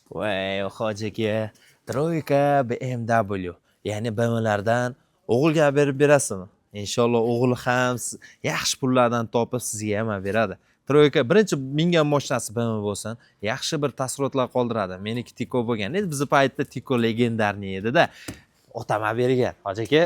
Voy, hojiga Troika BMW, ya'ni BMWlardan o'g'ilga berib berasizmi? Inshaalloh o'g'il ham yaxshi pullardan topib sizga ham beradi. Troika birinchi mingan mashinasi BMW bo'lsin, yaxshi bir taassurotlar qoldiradi. Meniki Tiko bo'lgan edi, bizni paytda Tiko legendarniy edi-da. Otam bergan. Hoji aka,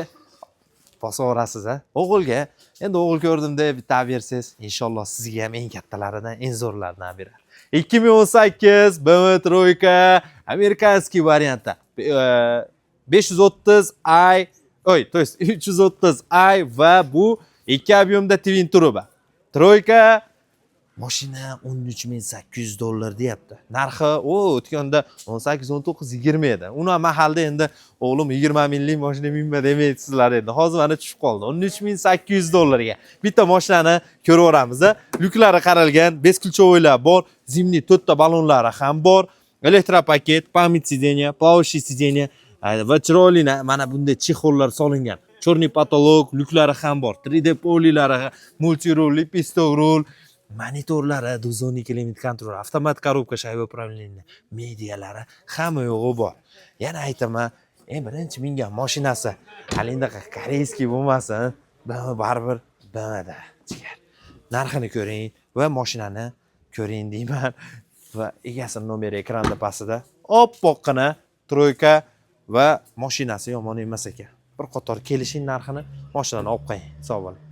bosaverasiz a? O'g'ilga. Endi o'g'il ko'rdim-da, bitta bersiz, inshaalloh sizga ham eng kattalaridan, eng zo'rlaridan berar. 2018 BMW Troika amerikanskiy variantda 530i, то есть 330i va bu ikki объемda twin turbo. Troika mashina $13,800 deyapti. Narxi o'tganda 18, 19, 20 edi. Uni mahalda endi o'g'lim 20 minglik mashina minma demaysizlar endi. Hozir mana tushib qoldi. $13,800 ga. Bitta mashinani ko'raveramiz. Lyuklari qaralgan, beskulchovoylar bor, zimniy 4 ta ballonlari ham bor. Elektropaket, pamять сиденья, плавающее сиденье va chiroyli mana bunday chexollar solingan. Chorniy patolog, lyuklari ham bor. 3D polilari, multirul, pistol, monitorlari, dozoniy klimat kontrol, avtomat korobka shayba upravleniya, medialari hamma yo'g'i bor. Yana aytaman, birinchi mingan mashinasi hali endi koreyskiy bo'lmasin, baribir BMWda chiqar. Narxini ko'ring va mashinani ko'ring deyman va egasining nomeri ekranda pastida. Oppoqqina Troika va mashinasi yomon emas ekan. Bir qator kelishing narxini mashinani olib qo'ying. Sog' bo'ling.